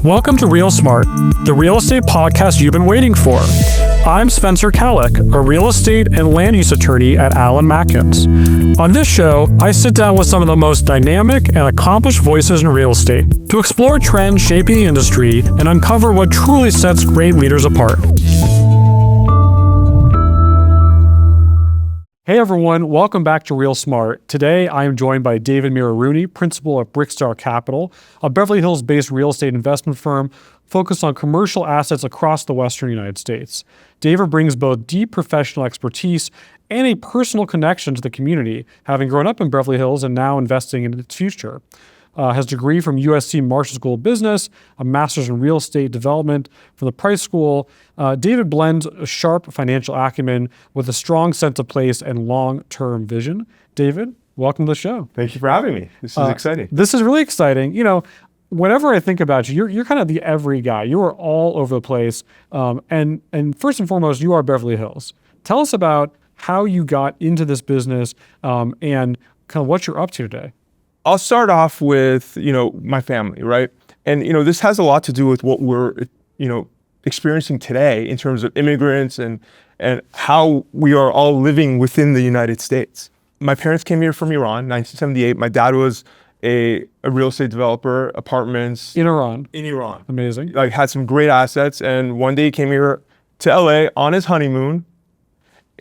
Welcome to Real Smart, the real estate podcast you've been waiting for. I'm Spencer Kallick, a real estate and land use attorney at Allen Matkins. On this show, I sit down with some of the most dynamic and accomplished voices in real estate to explore trends shaping the industry and uncover what truly sets great leaders apart. Hey everyone, welcome back to Real Smart. Today I am joined by David Mirharooni, principal at Brickstar Capital, a Beverly Hills-based real estate investment firm focused on commercial assets across the Western United States. David brings both deep professional expertise and a personal connection to the community, having grown up in Beverly Hills and now investing in its future. Has a degree from USC Marshall School of Business, a master's in real estate development from the Price School. David blends a sharp financial acumen with a strong sense of place and long-term vision. David, welcome to the show. Thank you for having me. This is exciting. This is really exciting. You know, whenever I think about you, you're kind of the every guy. You are all over the place. And first and foremost, you are Beverly Hills. Tell us about how you got into this business and kind of what you're up to today. I'll start off with, my family, right? And, this has a lot to do with what we're, experiencing today in terms of immigrants and how we are all living within the United States. My parents came here from Iran, 1978. My dad was a real estate developer, apartments. In Iran. In Iran. Amazing. Like had some great assets. And one day he came here to LA on his honeymoon.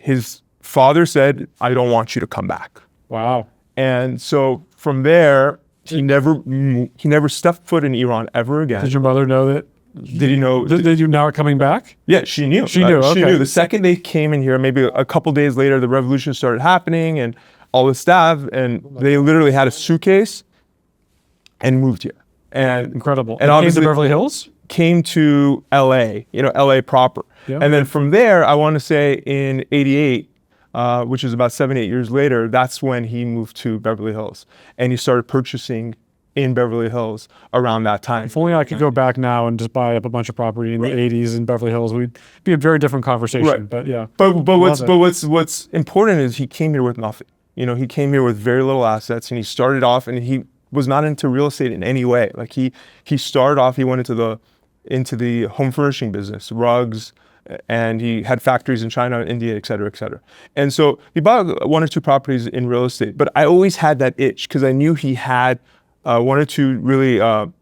His father said, "I don't want you to come back." Wow. And so from there, he never stepped foot in Iran ever again. Did your mother know that? Did he know? Did you now are coming back? Yeah, she knew. She knew. Okay. She knew. The second they came in here, maybe a couple days later, the revolution started happening, and all this stuff, and they literally had a suitcase and moved here. And incredible. And obviously, came to Beverly Hills. Came to LA, LA proper, yeah. And then from there, I want to say in '88. Which is about 7-8 years later, that's when he moved to Beverly Hills. And he started purchasing in Beverly Hills around that time. If only I could go back now and just buy up a bunch of property in the 80s in Beverly Hills, we'd be a very different conversation. Right. But yeah. But what's important is he came here with nothing. He came here with very little assets, and he started off, and he was not into real estate in any way. Like he started off, he went into the home furnishing business, rugs, and he had factories in China, India, et cetera, et cetera. And so he bought one or two properties in real estate, but I always had that itch because I knew he had one or two really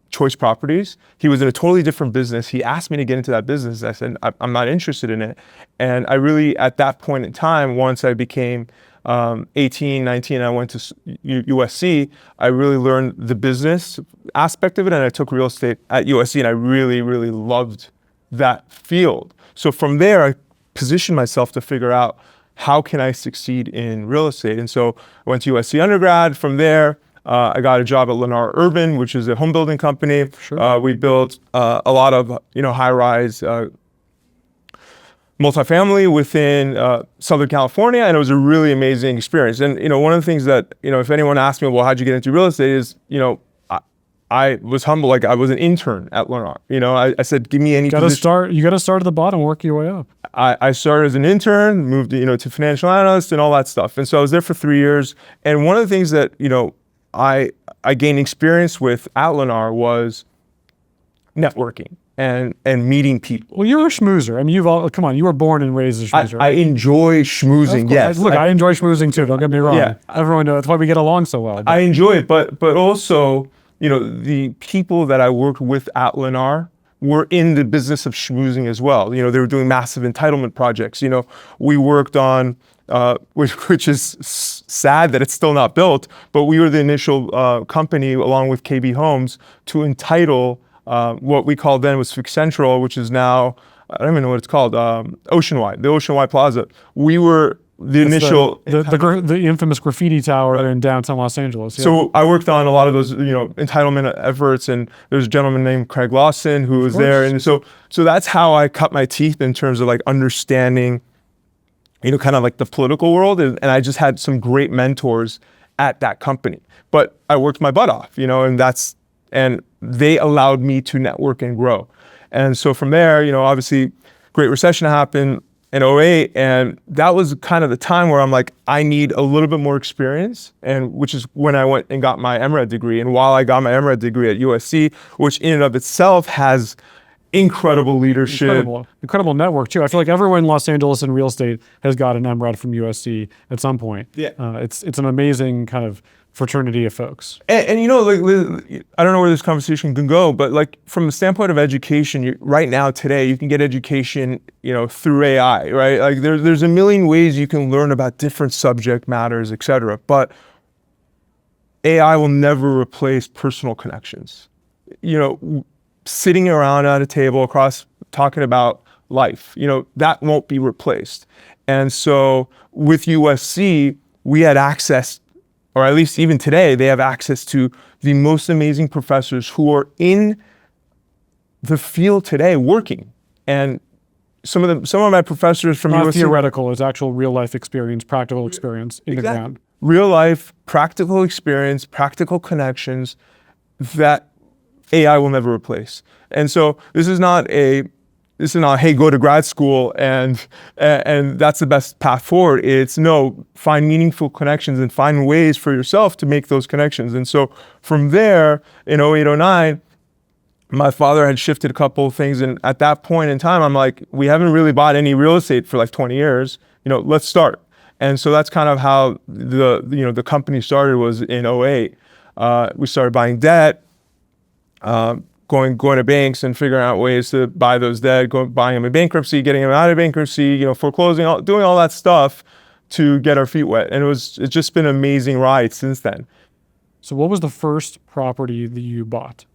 choice properties. He was in a totally different business. He asked me to get into that business. I said, I'm not interested in it. And I really, at that point in time, once I became 18, 19, I went to USC, I really learned the business aspect of it, and I took real estate at USC, and I really, really loved that field. So from there, I positioned myself to figure out how can I succeed in real estate. And so I went to USC undergrad. From there, I got a job at Lennar Urban, which is a home building company. Sure. We built a lot of high-rise multifamily within Southern California, and it was a really amazing experience. And one of the things that if anyone asks me, well, how'd you get into real estate? Is I was humble. Like I was an intern at Lennar. I said, give me any position. You got to start at the bottom, work your way up. I started as an intern, moved to financial analyst and all that stuff. And so I was there for 3 years. And one of the things that I gained experience with at Lennar was networking and meeting people. Well, you're a schmoozer. I mean, you were born and raised a schmoozer. I enjoy schmoozing. Yes. Look, I enjoy schmoozing too. Don't get me wrong. Yeah. Everyone knows that's why we get along so well. I enjoy it, but also. The people that I worked with at Lennar were in the business of schmoozing as well. They were doing massive entitlement projects. We worked on, which is sad that it's still not built, but we were the initial company along with KB Homes to entitle what we called then was Fix Central, which is now, I don't even know what it's called, Oceanwide, the Oceanwide Plaza. We were the initial the infamous graffiti tower in downtown Los Angeles. Yeah. So I worked on a lot of those entitlement efforts, and there's a gentleman named Craig Lawson who was there, and so that's how I cut my teeth in terms of like understanding kind of like the political world, and I just had some great mentors at that company. But I worked my butt off, and they allowed me to network and grow. And so from there, obviously Great Recession happened. in '08, and that was kind of the time where I'm like, I need a little bit more experience, and which is when I went and got my MRed degree. And while I got my MRed degree at USC, which in and of itself has incredible leadership, incredible network too. I feel like everyone in Los Angeles in real estate has got an MRed from USC at some point. Yeah, it's an amazing kind of fraternity of folks. And you know, like, I don't know where this conversation can go, but like from the standpoint of education, right now today you can get education, you know, through AI, right? Like there's a million ways you can learn about different subject matters, et cetera. But AI will never replace personal connections. You know, sitting around at a table across talking about life, you know, that won't be replaced. And so with USC, we had access, or at least even today, they have access to the most amazing professors who are in the field today working. And some of my professors from Not USC, theoretical, it's actual real life experience, practical experience in the ground. Real life, practical experience, practical connections that AI will never replace. And so this is not, hey, go to grad school and that's the best path forward. It's no, find meaningful connections and find ways for yourself to make those connections. And so from there, in '08, '09, my father had shifted a couple of things. And at that point in time, I'm like, we haven't really bought any real estate for like 20 years. You know, let's start. And so that's kind of how the company started, was in '08. We started buying debt, going to banks and figuring out ways to buy those debt, buying them in bankruptcy, getting them out of bankruptcy, you know, foreclosing, doing all that stuff to get our feet wet. And it's just been an amazing ride since then. So what was the first property that you bought?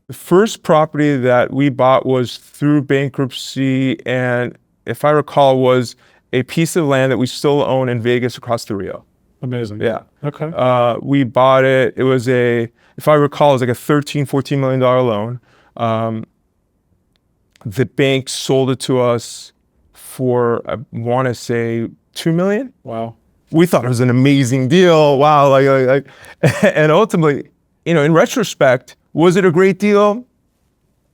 The first property that we bought was through bankruptcy, and if I recall, was a piece of land that we still own in Vegas across the Rio. Amazing. Yeah. Okay. We bought it. It was if I recall, it was like a $14 million loan. The bank sold it to us for, I want to say, $2 million. Wow. We thought it was an amazing deal. Wow. And ultimately, you know, in retrospect, was it a great deal?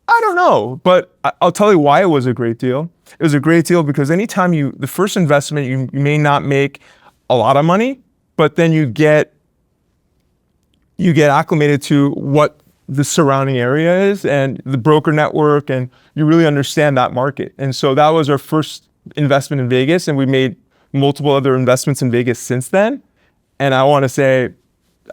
I don't know, but I'll tell you why it was a great deal. It was a great deal because anytime the first investment, you may not make a lot of money, but then you get acclimated to what the surrounding area is and the broker network, and you really understand that market. And so that was our first investment in Vegas, and we made multiple other investments in Vegas since then. And I want to say,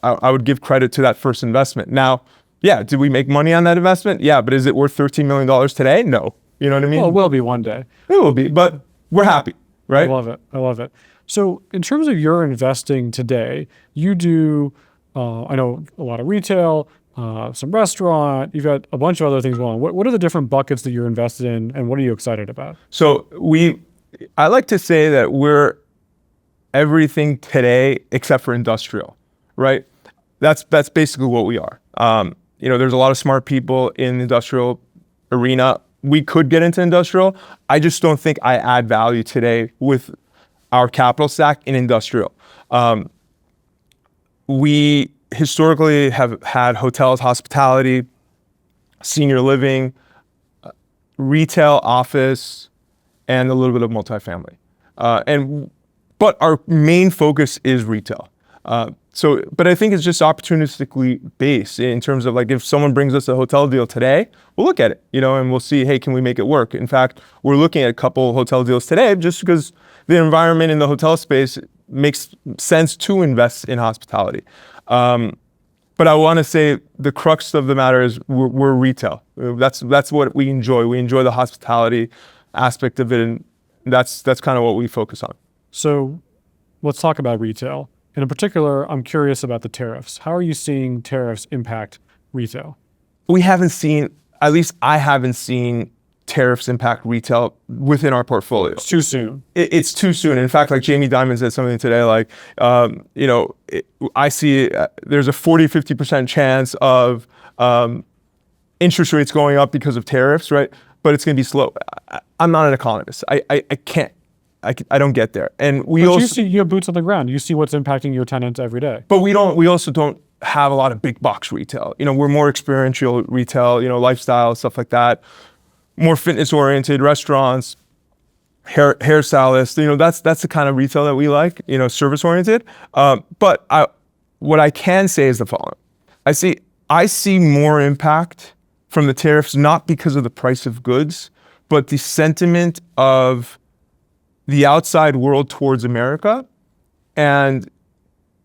I would give credit to that first investment. Now, yeah, did we make money on that investment? Yeah, but is it worth $13 million today? No. You know what I mean? Well, it will be one day. It will be, but we're happy, right? I love it. I love it. So in terms of your investing today, you do, I know, a lot of retail, some restaurant, you've got a bunch of other things going on. What are the different buckets that you're invested in, and what are you excited about? So I like to say that we're everything today except for industrial, right? That's basically what we are. You know, there's a lot of smart people in the industrial arena. We could get into industrial. I just don't think I add value today with our capital stack in industrial. We historically have had hotels, hospitality, senior living, retail, office, and a little bit of multifamily. But our main focus is retail. But I think it's just opportunistically based in terms of, like, if someone brings us a hotel deal today, we'll look at it, you know, and we'll see, hey, can we make it work? In fact, we're looking at a couple hotel deals today just because the environment in the hotel space makes sense to invest in hospitality. But I want to say the crux of the matter is we're retail. That's what we enjoy. We enjoy the hospitality aspect of it, and that's kind of what we focus on. So let's talk about retail. And in particular, I'm curious about the tariffs. How are you seeing tariffs impact retail? We haven't seen, at least I haven't seen, tariffs impact retail within our portfolio. It's too soon. It's too soon. In fact, like Jamie Dimon said something today, like, you know, I see there's a 50% chance of interest rates going up because of tariffs, right? But it's going to be slow. I'm not an economist. I can't. I don't get there. And you have boots on the ground. You see what's impacting your tenants every day. But we also don't have a lot of big box retail. You know, we're more experiential retail, you know, lifestyle, stuff like that. More fitness oriented restaurants, hairstylist. That's the kind of retail that we like. Service oriented. But what I can say is the following: I see more impact from the tariffs, not because of the price of goods, but the sentiment of the outside world towards America and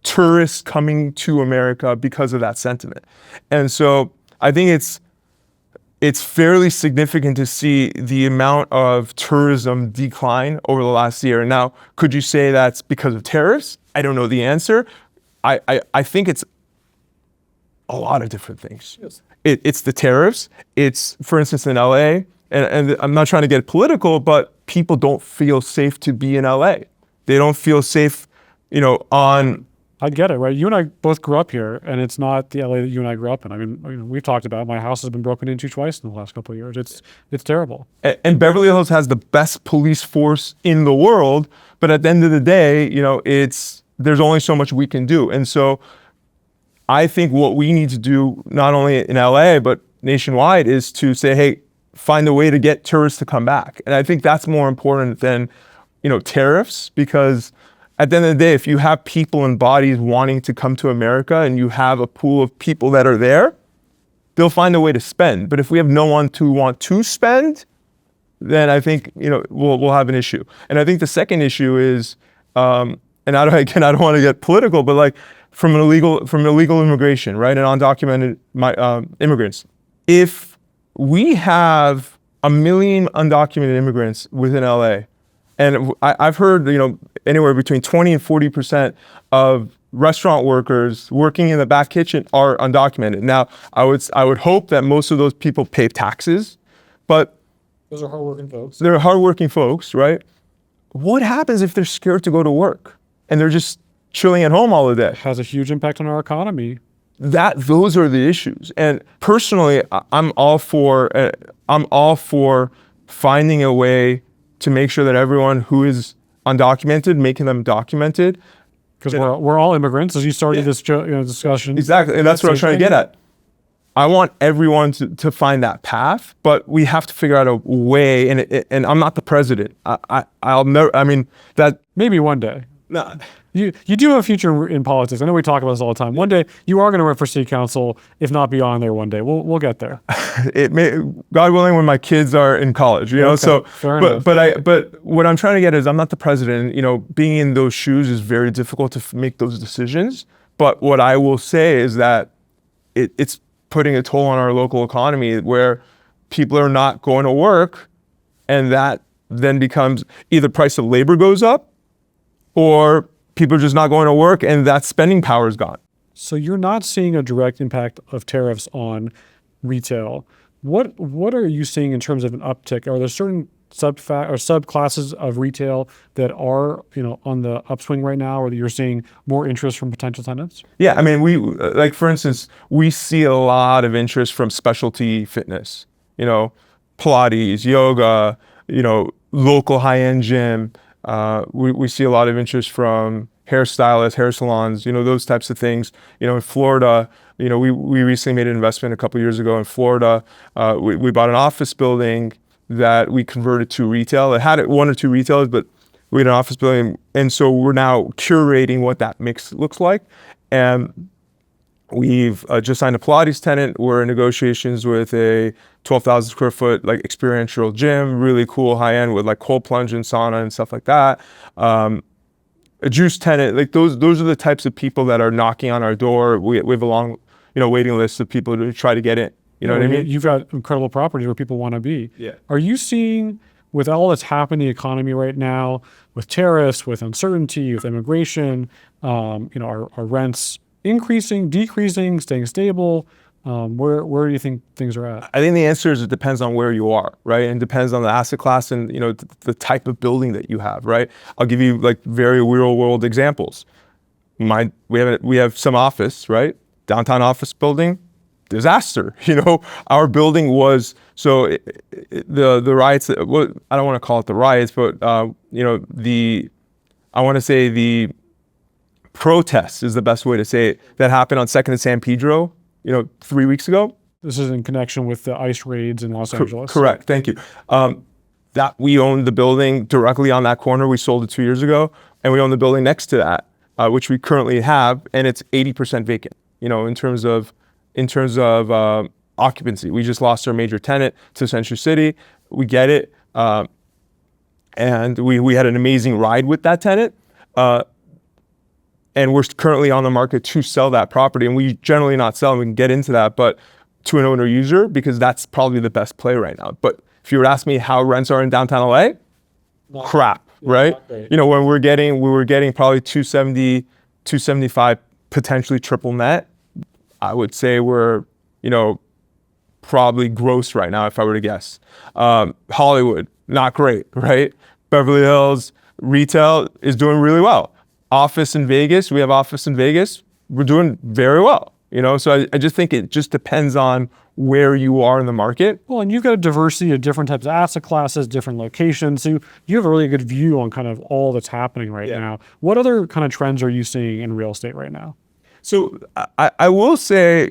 tourists coming to America because of that sentiment. And so I think it's fairly significant to see the amount of tourism decline over the last year. Now, could you say that's because of tariffs? I don't know the answer. I think it's a lot of different things. Yes. It's the tariffs. It's, for instance, in LA, and I'm not trying to get political, but people don't feel safe to be in LA. They don't feel safe, I get it, right? You and I both grew up here, and it's not the LA that you and I grew up in. I mean, we've talked about it. My house has been broken into twice in the last couple of years. It's terrible. And Beverly Hills has the best police force in the world, but at the end of the day, there's only so much we can do. And so I think what we need to do, not only in LA, but nationwide, is to say, hey, find a way to get tourists to come back. And I think that's more important than, tariffs, because at the end of the day, if you have people and bodies wanting to come to America and you have a pool of people that are there, they'll find a way to spend. But if we have no one to want to spend, then I think, we'll have an issue. And I think the second issue is, and I don't want to get political, but like from illegal immigration, right? And undocumented immigrants. If we have 1 million undocumented immigrants within LA, and I've heard, anywhere between 20 and 40% of restaurant workers working in the back kitchen are undocumented. Now, I would hope that most of those people pay taxes, but Those are hardworking folks. they're hardworking folks, right? What happens if they're scared to go to work and they're just chilling at home all the day? It has a huge impact on our economy. Those are the issues. And personally, I'm all for finding a way to make sure that everyone who is undocumented, making them documented. Because we're all immigrants, as you started this discussion. Exactly, and that's what I'm trying to get at. I want everyone to find that path, but we have to figure out a way. And I'm not the president. I'll never. I mean that Maybe one day. nah, You do have a future in politics. I know we talk about this all the time. One day you are going to run for city council, if not beyond there. One day we'll get there. it may, God willing, when my kids are in college, Okay, So, fair enough. but what I'm trying to get is I'm not the president. Being in those shoes is very difficult to make those decisions. But what I will say is that it's putting a toll on our local economy where people are not going to work, and that then becomes either price of labor goes up, or people are just not going to work, and that spending power is gone. So you're not seeing a direct impact of tariffs on retail. What are you seeing in terms of an uptick? Are there certain subclasses of retail that are on the upswing right now, or that you're seeing more interest from potential tenants? Yeah, I mean, for instance, we see a lot of interest from specialty fitness, Pilates, yoga, local high-end gym. We see a lot of interest from hairstylists, hair salons, those types of things. In Florida, we recently made an investment a couple of years ago in Florida. We bought an office building that we converted to retail. It had 1 or 2 retailers, but we had an office building. And so we're now curating what that mix looks like. And we've just signed a Pilates tenant. We're in negotiations with a 12,000 square foot experiential gym, really cool, high end, with cold plunge and sauna and stuff like that. A juice tenant, those are the types of people that are knocking on our door. We have a long, waiting list of people to try to get in. You know what I mean? You've got incredible properties where people want to be. Yeah. Are you seeing, with all that's happening in the economy right now, with tariffs, with uncertainty, with immigration, are rents increasing, decreasing, staying stable? Where do you think things are at? I think the answer is it depends on where you are, right? And it depends on the asset class and the type of building that you have, right? I'll give you very real world examples. We have some office, right? Downtown office building, disaster. Our building was the riots. I don't want to call it the riots, but I want to say the protests is the best way to say it, that happened on 2nd and San Pedro, 3 weeks ago. This is in connection with the ICE raids in Los Angeles. Correct. Thank you. that we own the building directly on that corner. We sold it 2 years ago, and we own the building next to that, which we currently have, and it's 80% vacant. In terms of occupancy, we just lost our major tenant to Century City. We get it, and we had an amazing ride with that tenant, and we're currently on the market to sell that property. And we generally not sell, and we can get into that, but to an owner user, because that's probably the best play right now. But if you were to ask me how rents are in downtown LA, crap, right? When we were getting probably 270, 275, potentially triple net. I would say we're, probably gross right now if I were to guess. Hollywood, not great, right? Beverly Hills, retail is doing really well. Office in Vegas, we have office in Vegas, we're doing very well. So I just think it just depends on where you are in the market. Well, and you've got a diversity of different types of asset classes, different locations. So you have a really good view on kind of all that's happening right now. What other kind of trends are you seeing in real estate right now? So I will say,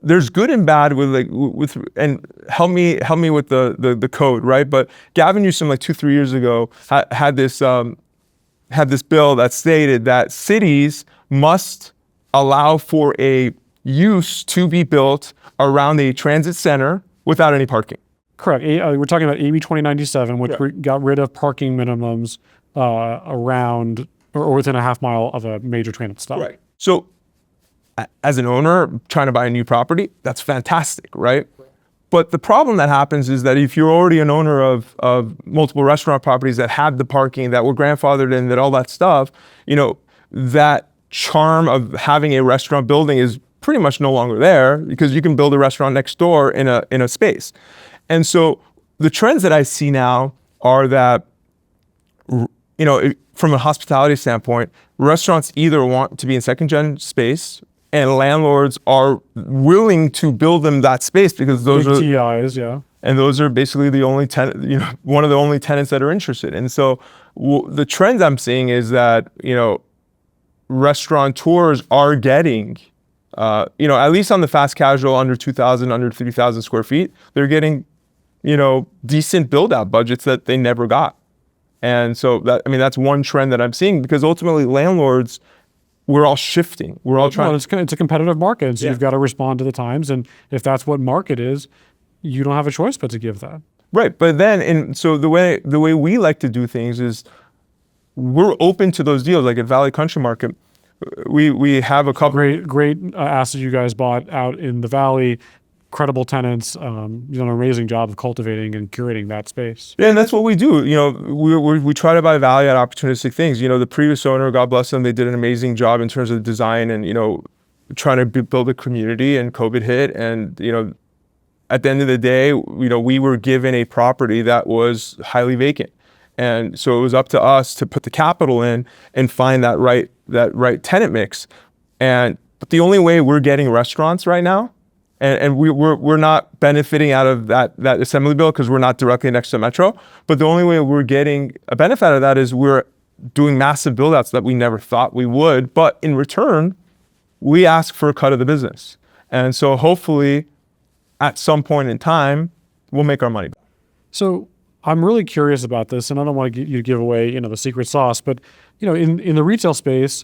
there's good and bad with and help me with the code, right? But Gavin Newsom, like 2-3 years ago, had this bill that stated that cities must allow for a use to be built around a transit center without any parking. Correct. We're talking about AB 2097, which got rid of parking minimums around or within a half mile of a major transit stop. Right. So as an owner trying to buy a new property, that's fantastic, right? But the problem that happens is that if you're already an owner of multiple restaurant properties that had the parking, that were grandfathered in, that all that stuff, that charm of having a restaurant building is pretty much no longer there, because you can build a restaurant next door in a space. And so the trends that I see now are that, from a hospitality standpoint, restaurants either want to be in second-gen space, and landlords are willing to build them that space because those Big are TIs, yeah. And those are basically the only tenant, one of the only tenants that are interested. And so the trends I'm seeing is that, restaurateurs are getting, at least on the fast casual under 2,000, under 3,000 square feet, they're getting, decent build out budgets that they never got. And so that's one trend that I'm seeing, because ultimately landlords, we're all shifting. We're all trying. Well, it's a competitive market, so you've got to respond to the times. And if that's what market is, you don't have a choice but to give that. Right. But then, so the way we like to do things is we're open to those deals. Like at Valley Country Market, we have a couple. Great assets you guys bought out in the Valley. Credible tenants. You've done an amazing job of cultivating and curating that space. Yeah, and that's what we do. We try to buy value at opportunistic things. The previous owner, God bless them, they did an amazing job in terms of design and, trying to build a community, and COVID hit. And, at the end of the day, we were given a property that was highly vacant. And so it was up to us to put the capital in and find that right tenant mix. But the only way we're getting restaurants right now, and we're not benefiting out of that assembly bill because we're not directly next to Metro, but the only way we're getting a benefit out of that is we're doing massive build outs that we never thought we would. But in return, we ask for a cut of the business. And so hopefully at some point in time, we'll make our money back. So I'm really curious about this, and I don't want you to give away, the secret sauce, but, in the retail space,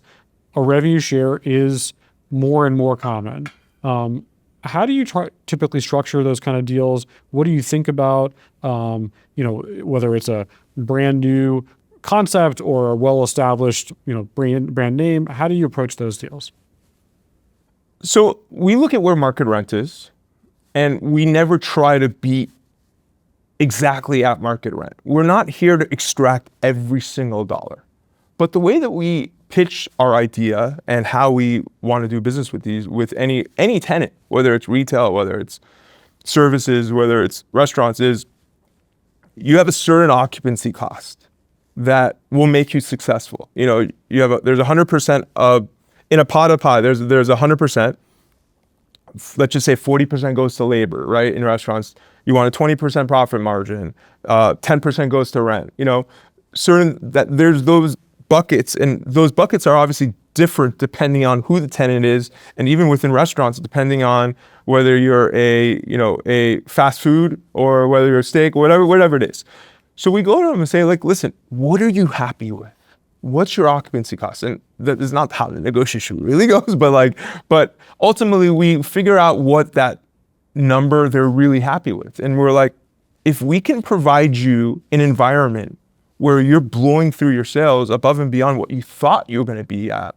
a revenue share is more and more common. How do you typically structure those kind of deals? What do you think about, whether it's a brand new concept or a well-established, brand name? How do you approach those deals? So we look at where market rent is, and we never try to beat exactly at market rent. We're not here to extract every single dollar. But the way that we pitch our idea and how we want to do business with any tenant, whether it's retail, whether it's services, whether it's restaurants, is you have a certain occupancy cost that will make you successful. There's 100% of, in a pot of pie, there's 100%. Let's just say 40% goes to labor, right? In restaurants, you want a 20% profit margin, 10% goes to rent. There's those buckets, and those buckets are obviously different depending on who the tenant is, and even within restaurants, depending on whether you're a fast food or whether you're a steak, whatever it is. So we go to them and say, like, listen, what are you happy with? What's your occupancy cost? And that is not how the negotiation really goes, but ultimately we figure out what that number they're really happy with. And we're like, if we can provide you an environment where you're blowing through your sales above and beyond what you thought you were going to be at,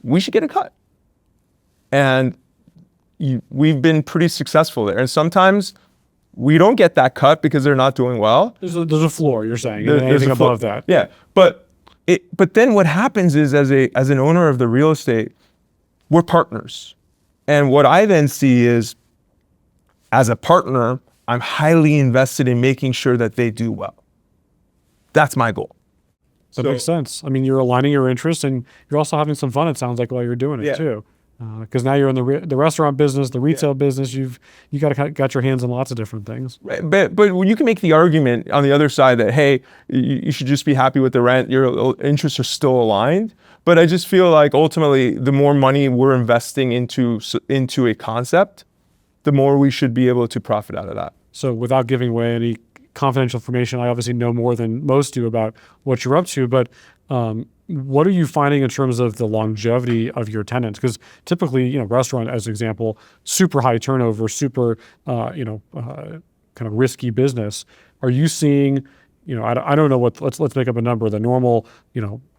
we should get a cut. And we've been pretty successful there. And sometimes we don't get that cut because they're not doing well. There's a floor, you're saying, and anything above that. Yeah, but then what happens is, as an owner of the real estate, we're partners. And what I then see is, as a partner, I'm highly invested in making sure that they do well. That's my goal. That makes sense. I mean, you're aligning your interests, and you're also having some fun, it sounds like, while you're doing it too. Because now you're in the restaurant business, the retail business. You got your hands in lots of different things. Right. But you can make the argument on the other side that, hey, you should just be happy with the rent. Your interests are still aligned. But I just feel like ultimately, the more money we're investing into a concept, the more we should be able to profit out of that. So without giving away any confidential information, I obviously know more than most do about what you're up to, but what are you finding in terms of the longevity of your tenants? Because typically, restaurant, as an example, super high turnover, super, kind of risky business. Are you seeing, I don't know let's make up a number. The normal,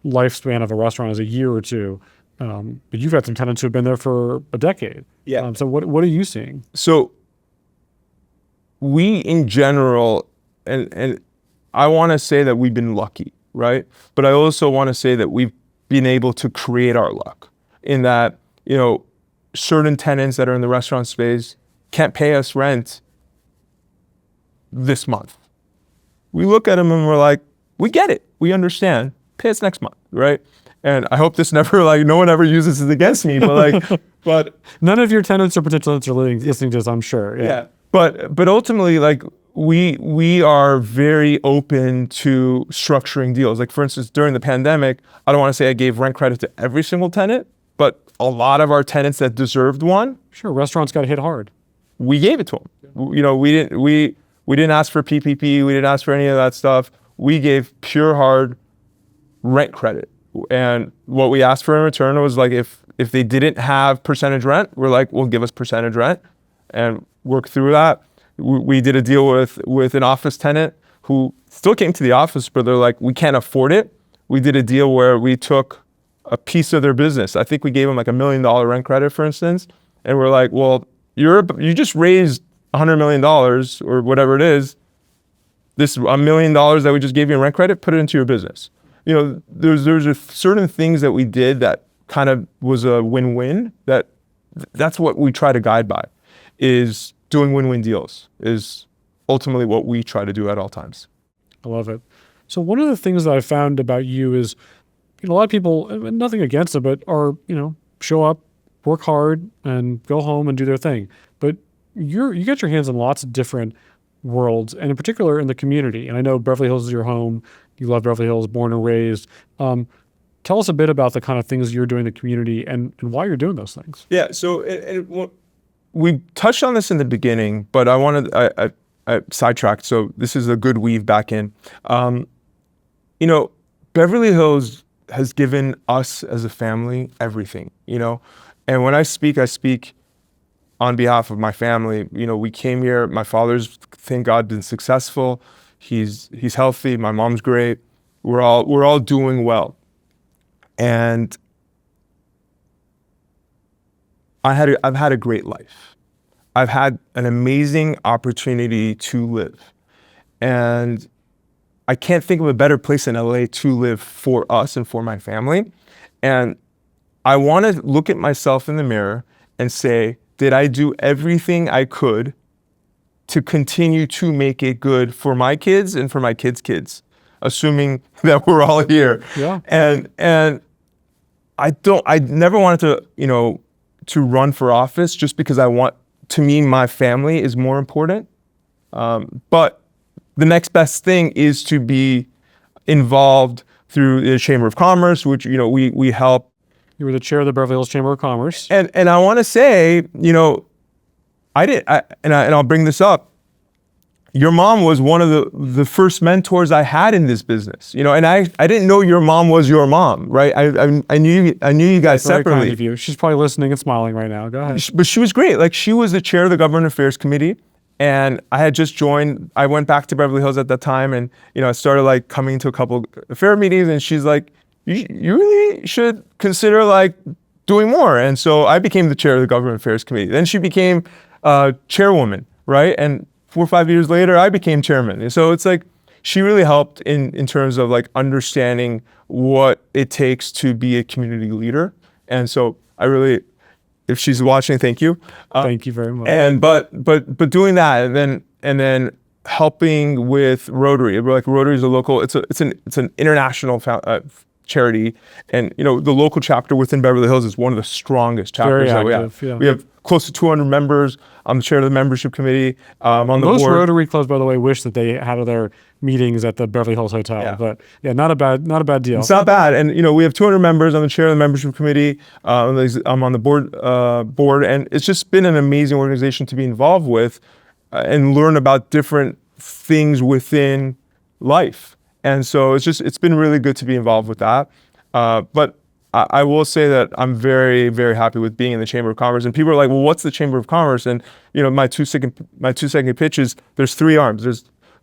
lifespan of a restaurant is a year or two. But you've had some tenants who have been there for a decade. Yeah. So what are you seeing? So we, in general, and I want to say that we've been lucky, right? But I also want to say that we've been able to create our luck in that, certain tenants that are in the restaurant space can't pay us rent this month. We look at them and we're like, we get it. We understand. Pay us next month, right? And I hope this never, no one ever uses it against me, but none of your tenants or potential tenants are listening to this, I'm sure. Yeah. But ultimately, we are very open to structuring deals. Like, for instance, during the pandemic, I don't want to say I gave rent credit to every single tenant, but a lot of our tenants that deserved one. Sure, restaurants got hit hard. We gave it to them. We didn't ask for PPP. We didn't ask for any of that stuff. We gave pure hard rent credit. And what we asked for in return was if they didn't have percentage rent, we're like, well, give us percentage rent and work through that. We did a deal with an office tenant who still came to the office, but they're like, we can't afford it. We did a deal where we took a piece of their business. I think we gave them $1 million rent credit, for instance. And we're like, well, you just raised $100 million or whatever it is. This $1 million that we just gave you in rent credit, put it into your business. There's certain things that we did that kind of was a win-win. That's what we try to guide by, is doing win-win deals is ultimately what we try to do at all times. I love it. So one of the things that I found about you is, a lot of people, nothing against it, but are, show up, work hard, and go home and do their thing. But you get your hands in lots of different worlds, and in particular in the community. And I know Beverly Hills is your home. You love Beverly Hills, born and raised. Tell us a bit about the kind of things you're doing in the community and why you're doing those things. Yeah, so we touched on this in the beginning, but I sidetracked, so this is a good weave back in. Beverly Hills has given us as a family everything, and when I speak on behalf of my family. We came here, my father's, thank God, been successful. He's healthy, my mom's great. We're all doing well. And I've had a great life. I've had an amazing opportunity to live. And I can't think of a better place in LA to live for us and for my family. And I want to look at myself in the mirror and say, did I do everything I could to continue to make it good for my kids and for my kids' kids, assuming that we're all here? Yeah. And I never wanted to run for office just because to me, my family is more important. But the next best thing is to be involved through the Chamber of Commerce, which, we help. You were the chair of the Beverly Hills Chamber of Commerce. And I want to say, and I'll bring this up, your mom was one of the first mentors I had in this business, and I didn't know your mom was your mom, right? I knew you guys Very kind separately. of you. She's probably listening and smiling right now. Go ahead. But she was great. Like, she was the chair of the Government Affairs Committee, and I had just joined. I went back to Beverly Hills at that time, and I started like coming to a couple affair meetings, and she's like, you really should consider like doing more. And so I became the chair of the Government Affairs Committee. Then she became chairwoman, right? And 4 or 5 years later, I became chairman. And so it's like, she really helped in terms of like understanding what it takes to be a community leader. And so I really, if she's watching, thank you. Thank you very much. And but doing that, and then helping with Rotary. Like, Rotary is a local. It's an international charity, and the local chapter within Beverly Hills is one of the strongest chapters Very that we active, have. yeah. We have close to 200 members. I'm the chair of the membership committee. On the Most board. Rotary clubs, by the way, wish that they had their meetings at the Beverly Hills Hotel. Yeah. But yeah, not a bad deal. It's not bad, and we have 200 members. I'm the chair of the membership committee. I'm on the board, and it's just been an amazing organization to be involved with, and learn about different things within life. And so it's been really good to be involved with that. But I will say that I'm very, very happy with being in the Chamber of Commerce. And people are like, well, what's the Chamber of Commerce? And my two second pitch is, there's 3 arms.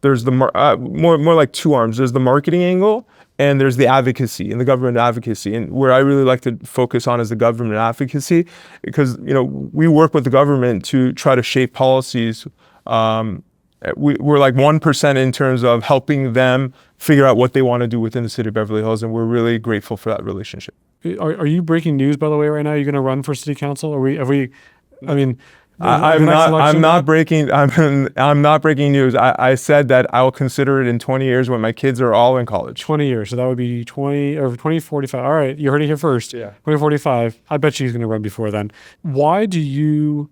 There's the more like 2 arms. There's the marketing angle, and there's the advocacy and the government advocacy. And where I really like to focus on is the government advocacy, because we work with the government to try to shape policies. We're like 1% in terms of helping them figure out what they want to do within the city of Beverly Hills, and we're really grateful for that relationship. Are you breaking news, by the way, right now? Are you going to run for city council? I'm not breaking news. I said that I will consider it in 20 years when my kids are all in college. 20 years. So that would be 2045. All right. You heard it here first. Yeah. 2045. I bet she's going to run before then. Why do you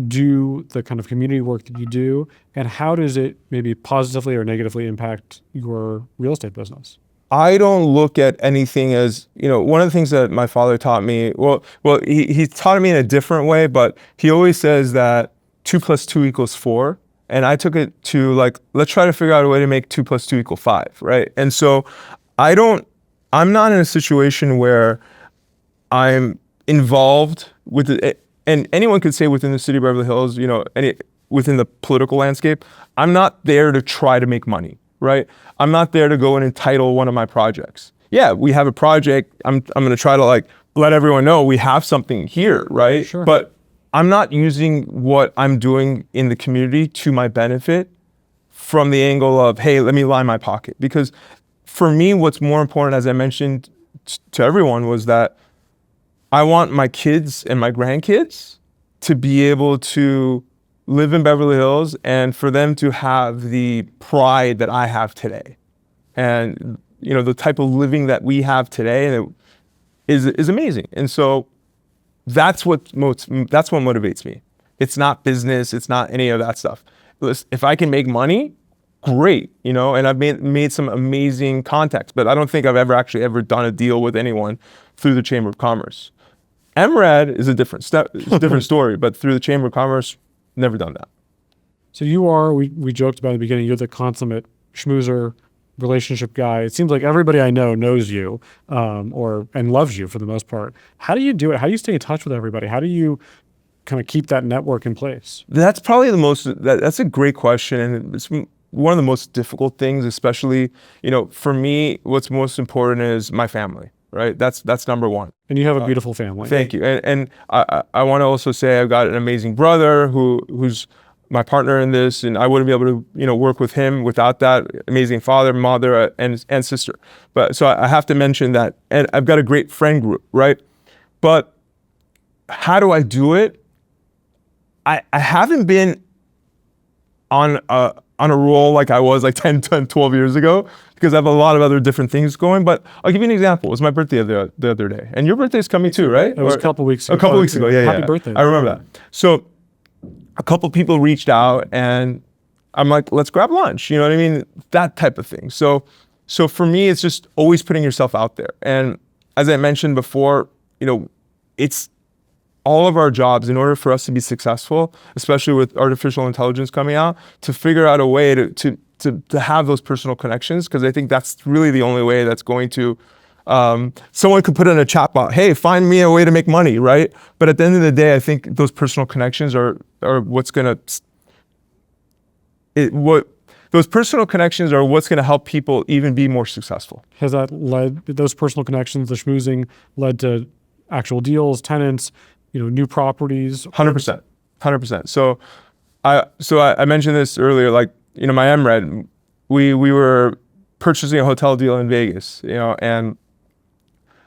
do the kind of community work that you do, and how does it maybe positively or negatively impact your real estate business? I don't look at anything as, one of the things that my father taught me, he taught me in a different way, but he always says that 2 + 2 = 4. And I took it to like, let's try to figure out a way to make 2 + 2 = 5, right? And so I'm not in a situation where I'm involved with it. And anyone could say within the city of Beverly Hills, within the political landscape, I'm not there to try to make money, right? I'm not there to go and entitle one of my projects. Yeah, we have a project. I'm going to try to like let everyone know we have something here, right? Sure. But I'm not using what I'm doing in the community to my benefit from the angle of, hey, let me line my pocket. Because for me, what's more important, as I mentioned to everyone, was that I want my kids and my grandkids to be able to live in Beverly Hills, and for them to have the pride that I have today. And, the type of living that we have today is amazing. And so that's what motivates me. It's not business. It's not any of that stuff. If I can make money, great, and I've made some amazing contacts, but I don't think I've ever done a deal with anyone through the Chamber of Commerce. MRAD is a different story, but through the Chamber of Commerce, never done that. So you are, we joked about at the beginning, you're the consummate schmoozer, relationship guy. It seems like everybody I know knows you, and loves you for the most part. How do you do it? How do you stay in touch with everybody? How do you kind of keep that network in place? That's probably that's a great question. And it's one of the most difficult things, especially, for me, what's most important is my family, right? That's number one. And you have a beautiful family. Thank you. And I want to also say I've got an amazing brother who's my partner in this, and I wouldn't be able to, work with him without that. Amazing father, mother, and sister. But so I have to mention that, and I've got a great friend group, right? But how do I do it? I haven't been on a roll like I was like 10, 12 years ago, because I have a lot of other different things going. But I'll give you an example. It was my birthday the other day, and your birthday's coming too, right? It was a couple weeks ago. A couple weeks ago, yeah. Happy birthday. I remember that. So a couple people reached out, and I'm like, let's grab lunch. You know what I mean? That type of thing. So for me, it's just always putting yourself out there. And as I mentioned before, it's all of our jobs, in order for us to be successful, especially with artificial intelligence coming out, to figure out a way to have those personal connections, because I think that's really the only way that's going to, someone could put in a chatbot, hey, find me a way to make money, right? But at the end of the day, I think those personal connections are what's going to, those personal connections are what's going to help people even be more successful. Has that led, those personal connections, the schmoozing, led to actual deals, tenants, new properties? 100%, 100%. So I mentioned this earlier, like, my MRED, we were purchasing a hotel deal in Vegas, and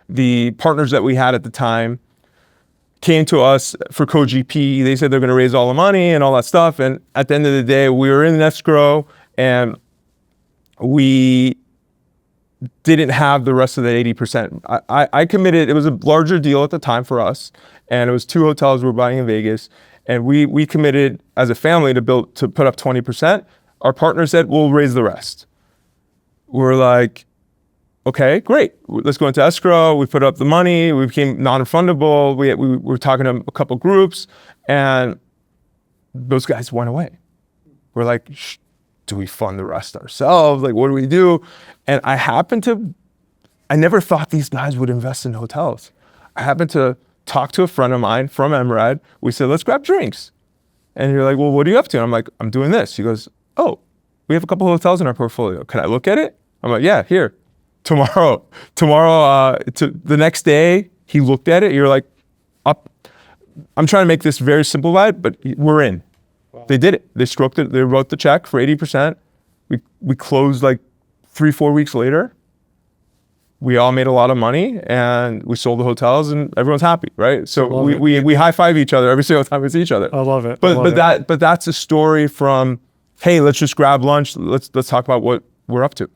the partners that we had at the time came to us for co-GP. They said they're going to raise all the money and all that stuff. And at the end of the day, we were in escrow and we didn't have the rest of the 80%. I committed, it was a larger deal at the time for us, and it was 2 hotels we were buying in Vegas. And we committed as a family to put up 20%. Our partner said, we'll raise the rest. We're like, okay, great. Let's go into escrow. We put up the money. We became non-refundable. We were talking to a couple groups, and those guys went away. We're like, do we fund the rest ourselves? Like, what do we do? And I never thought these guys would invest in hotels. I happened to talk to a friend of mine from MRED. We said, let's grab drinks. And you're like, well, what are you up to? And I'm like, I'm doing this. He goes, oh, we have a couple of hotels in our portfolio. Can I look at it? I'm like, yeah, here. Tomorrow, the next day, he looked at it. You're like, up. I'm trying to make this very simplified, but we're in. Wow. They did it. They stroked it. They wrote the check for 80%. We closed like 3-4 weeks later. We all made a lot of money, and we sold the hotels, and everyone's happy, right? So we high five each other every single time we see each other. I love it. But that's a story from, hey, let's just grab lunch. Let's talk about what we're up to.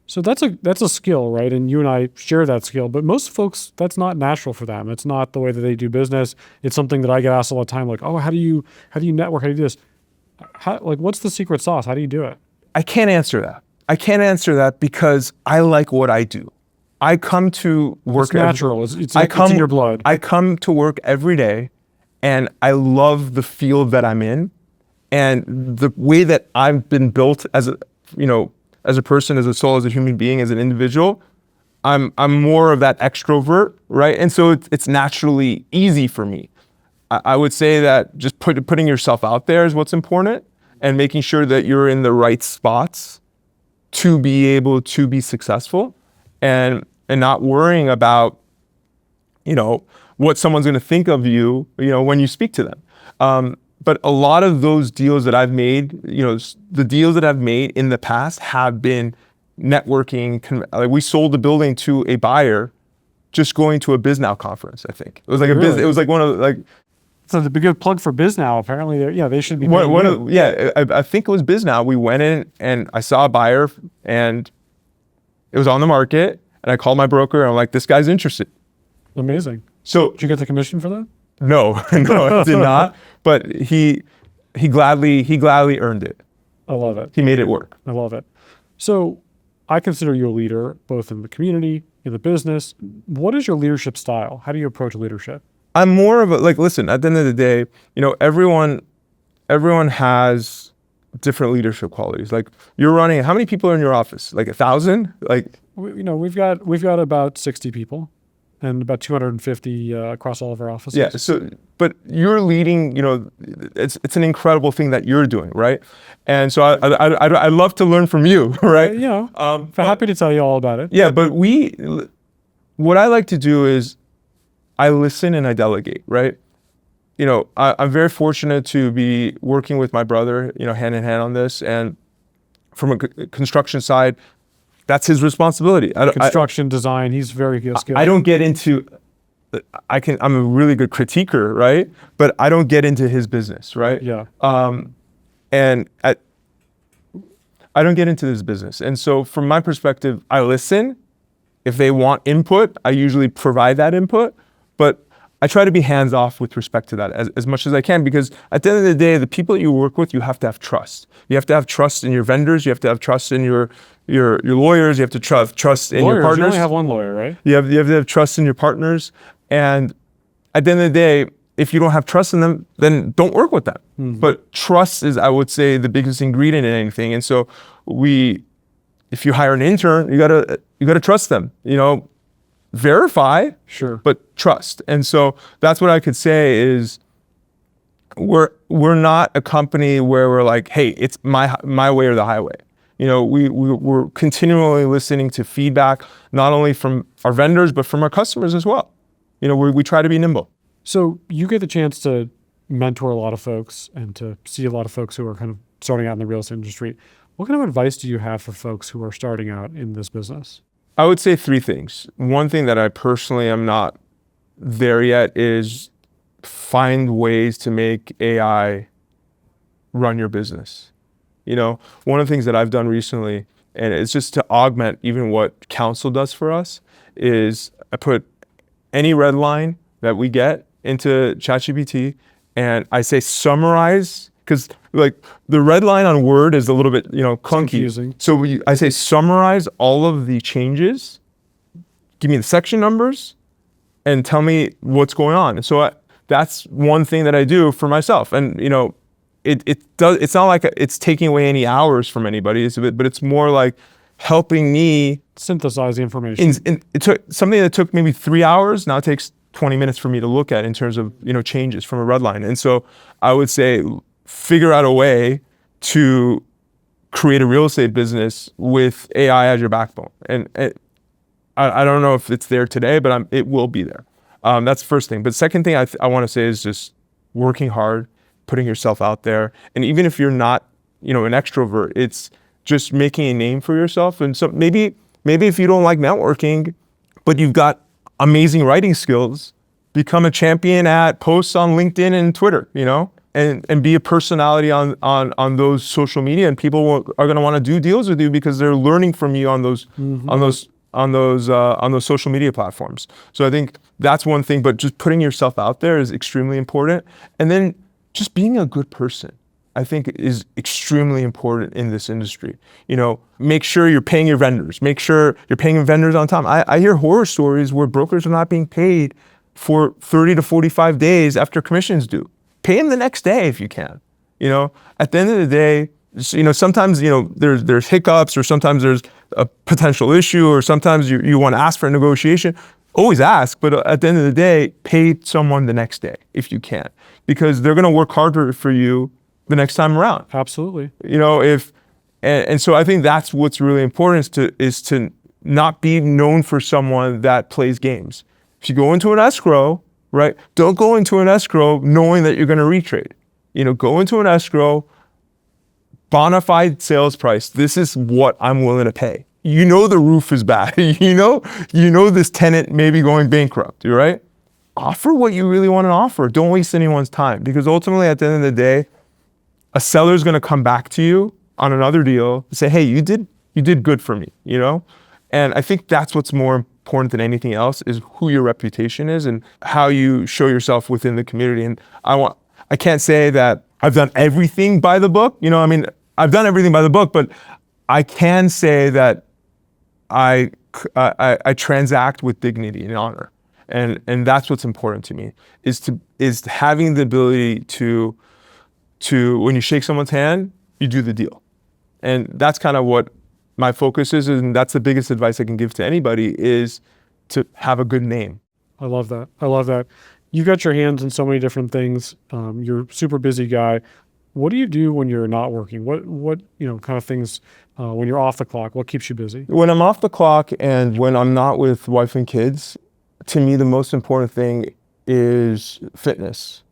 So that's a skill, right? And you and I share that skill, but most folks, that's not natural for them. It's not the way that they do business. It's something that I get asked all the time, like, oh, how do you network? How do you do this? What's the secret sauce? How do you do it? I can't answer that. I can't answer that because I like what I do. I come to work. It's natural. It's in your blood. I come to work every day, and I love the field that I'm in, and the way that I've been built as a person, as a soul, as a human being, as an individual. I'm more of that extrovert, right? And so it's naturally easy for me. I would say that just putting yourself out there is what's important, and making sure that you're in the right spots to be able to be successful, and not worrying about, what someone's going to think of you, when you speak to them. But a lot of those deals that I've made, the deals that I've made in the past have been networking. Like, we sold the building to a buyer just going to a BizNow conference, I think. It was like it was like one of like. So the good plug for BizNow. Apparently, they should be. I think it was BizNow. We went in and I saw a buyer, and it was on the market. And I called my broker, and I'm like, this guy's interested. Amazing. So did you get the commission for that? No, I did not. But he gladly earned it. I love it. He made it work. I love it. So I consider you a leader, both in the community, in the business. What is your leadership style? How do you approach leadership? I'm more of listen, at the end of the day, everyone has different leadership qualities. Like, you're running, how many people are in your office? Like 1,000? Like, we've got about 60 people and about 250 across all of our offices. Yeah. So, but you're leading, it's an incredible thing that you're doing, right? And so I'd love to learn from you, right? I'm happy to tell you all about it. Yeah. But what I like to do is I listen and I delegate, right? I'm very fortunate to be working with my brother, hand in hand on this. And from a construction side, that's his responsibility. Construction, design, he's very skilled. I don't get into, I'm a really good critiquer, right? But I don't get into his business, right? Yeah. And I don't get into this business. And so from my perspective, I listen. If they want input, I usually provide that input. But I try to be hands off with respect to that as much as I can, because at the end of the day, the people that you work with, you have to have trust. You have to have trust in your vendors. You have to have trust in your lawyers. You have to trust in your partners. You only have one lawyer, right? You have to have trust in your partners. And at the end of the day, if you don't have trust in them, then don't work with them. But trust is, I would say, the biggest ingredient in anything. And so if you hire an intern, you gotta trust them. Verify, Sure. but trust. And so that's what I could say is we're not a company where we're like, hey, it's my way or the highway. We're continually listening to feedback, not only from our vendors, but from our customers as well. We try to be nimble. So you get the chance to mentor a lot of folks and to see a lot of folks who are kind of starting out in the real estate industry. What kind of advice do you have for folks who are starting out in this business? I would say three things. One thing that I personally am not there yet is find ways to make AI run your business. One of the things that I've done recently, and it's just to augment even what counsel does for us, is I put any red line that we get into ChatGPT and I say summarize, because like the red line on Word is a little bit, clunky. Confusing. So I say summarize all of the changes, give me the section numbers, and tell me what's going on. And so that's one thing that I do for myself. And it's not like it's taking away any hours from anybody, but it's more like helping me synthesize the information. It took something that took maybe 3 hours, now it takes 20 minutes for me to look at in terms of changes from a red line. And so I would say figure out a way to create a real estate business with AI as your backbone. And I don't know if it's there today, but it will be there. That's the first thing. But second thing I want to say is just working hard, putting yourself out there. And even if you're not, an extrovert, it's just making a name for yourself. And so maybe if you don't like networking, but you've got amazing writing skills, become a champion at posts on LinkedIn and Twitter, and be a personality on those social media, and people are going to want to do deals with you because they're learning from you on those social media platforms. So I think that's one thing, but just putting yourself out there is extremely important. And then just being a good person, I think, is extremely important in this industry. Make sure you're paying your vendors. Make sure you're paying your vendors on time. I hear horror stories where brokers are not being paid for 30 to 45 days after commissions due. Pay them the next day if you can. At the end of the day, sometimes, there's hiccups, or sometimes there's a potential issue, or sometimes you want to ask for a negotiation. Always ask, but at the end of the day, pay someone the next day if you can, because they're going to work harder for you the next time around. Absolutely. And so I think that's what's really important is to not be known for someone that plays games. If you go into an escrow, right, don't go into an escrow knowing that you're going to retrade. Go into an escrow, bona fide sales price. This is what I'm willing to pay. The roof is bad. This tenant may be going bankrupt, right? Offer what you really want to offer. Don't waste anyone's time, because ultimately at the end of the day, a seller is going to come back to you on another deal and say, hey, you did good for me, And I think that's what's more important than anything else, is who your reputation is and how you show yourself within the community. And I can't say that I've done everything by the book. I've done everything by the book, but I can say that I transact with dignity and honor. And that's what's important to me, is having the ability to when you shake someone's hand, you do the deal. And that's kind of what my focus is, and that's the biggest advice I can give to anybody, is to have a good name. I love that. You've got your hands in so many different things. You're a super busy guy. What do you do when you're not working? What kind of things when you're off the clock? What keeps you busy? When I'm off the clock and when I'm not with wife and kids, to me the most important thing is fitness.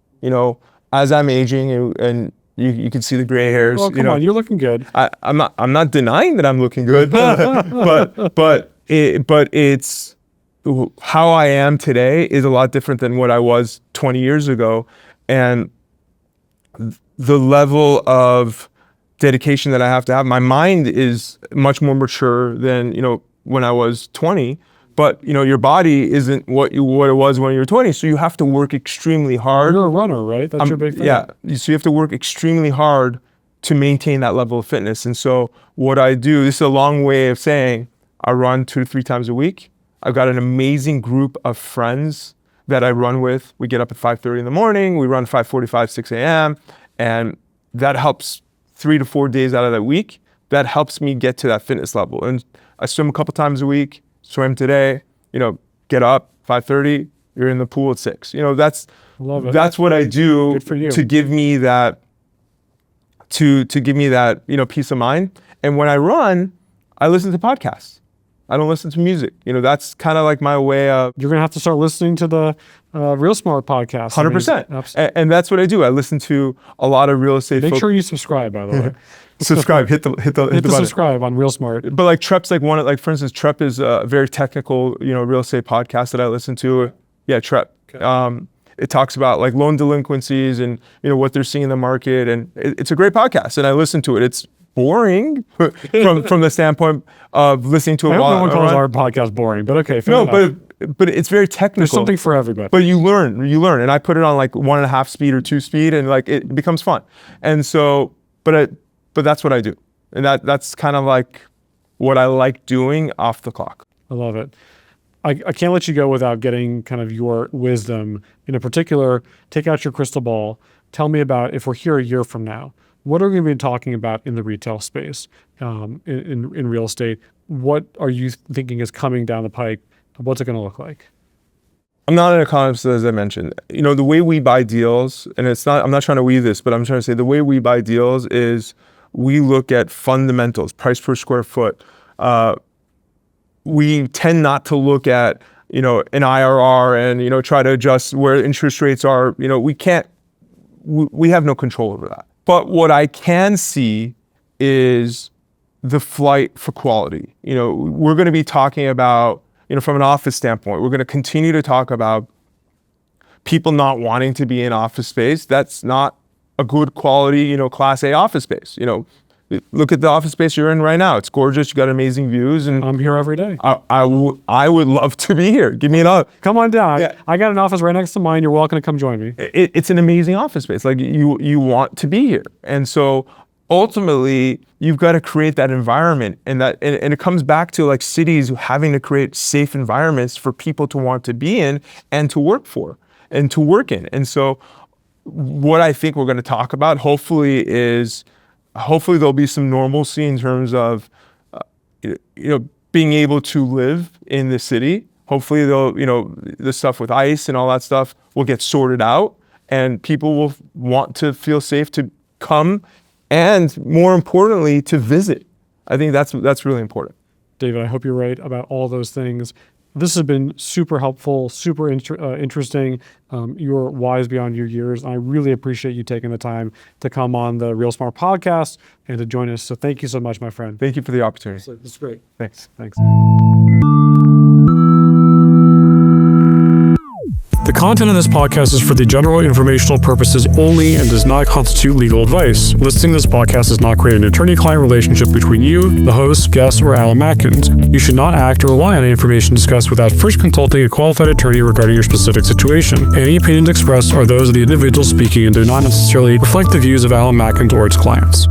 As I'm aging and you can see the gray hairs. Well, come on, you're looking good. I'm not denying that I'm looking good, but it's how I am today is a lot different than what I was 20 years ago, and the level of dedication that I have to have. My mind is much more mature than when I was 20. But your body isn't what it was when you were 20, so you have to work extremely hard. You're a runner, right? That's your big thing. Yeah, so you have to work extremely hard to maintain that level of fitness. And so what I do, this is a long way of saying I run 2 to 3 times a week. I've got an amazing group of friends that I run with. We get up at 5:30 in the morning. We run 5:45, 6 a.m. And that helps 3 to 4 days out of that week. That helps me get to that fitness level. And I swim a couple times a week, swim today, get up 5:30, you're in the pool at 6. That's what I do Good for you. to give me that, to give me that, peace of mind. And when I run, I listen to podcasts. I don't listen to music. That's kind of like my way of. You're going to have to start listening to the Real Smart podcast. 100%. And that's what I do. I listen to a lot of real estate. Make sure you subscribe, by the way. Subscribe. Hit the button. Subscribe on Real Smart. But like Trep's for instance, Trep is a very technical, real estate podcast that I listen to. Yeah, Trep. Okay. It talks about like loan delinquencies and what they're seeing in the market, and it's a great podcast. And I listen to it. It's boring from the standpoint of listening to it. I hope no one calls our podcast boring, but okay. But it's very technical. There's something for everybody. But you learn, and I put it on like 1.5 speed or 2 speed, and like it becomes fun. And so, but that's what I do, and that's kind of like what I like doing off the clock. I love it. I can't let you go without getting kind of your wisdom. In particular, take out your crystal ball. Tell me about, if we're here a year from now, what are we going to be talking about in the retail space, in real estate? What are you thinking is coming down the pike? What's it going to look like? I'm not an economist, as I mentioned. The way we buy deals, and I'm not trying to weave this, but I'm trying to say the way we buy deals is we look at fundamentals, price per square foot. We tend not to look at, an IRR and, try to adjust where interest rates are. We have no control over that. But what I can see is the flight for quality. We're going to be talking about, from an office standpoint, we're going to continue to talk about people not wanting to be in office space. That's not a good quality, Class A office space. Look at the office space you're in right now. It's gorgeous. You got amazing views, and I'm here every day. I would love to be here. Give me an office. Come on down. Yeah. I got an office right next to mine. You're welcome to come join me. It's an amazing office space. Like you want to be here, and so ultimately you've got to create that environment, and it comes back to like cities having to create safe environments for people to want to be in and to work for and to work in. And so what I think we're going to talk about hopefully there'll be some normalcy in terms of, being able to live in the city. Hopefully the stuff with ICE and all that stuff will get sorted out, and people will want to feel safe to come, and more importantly, to visit. I think that's really important. David, I hope you're right about all those things. This has been super helpful, super interesting. You're wise beyond your years. I really appreciate you taking the time to come on the Real Smart podcast and to join us. So thank you so much, my friend. Thank you for the opportunity. It's great. Thanks. The content of this podcast is for the general informational purposes only and does not constitute legal advice. Listening to this podcast does not create an attorney-client relationship between you, the host, guest, or Alan Matkins. You should not act or rely on any information discussed without first consulting a qualified attorney regarding your specific situation. Any opinions expressed are those of the individual speaking and do not necessarily reflect the views of Alan Matkins or its clients.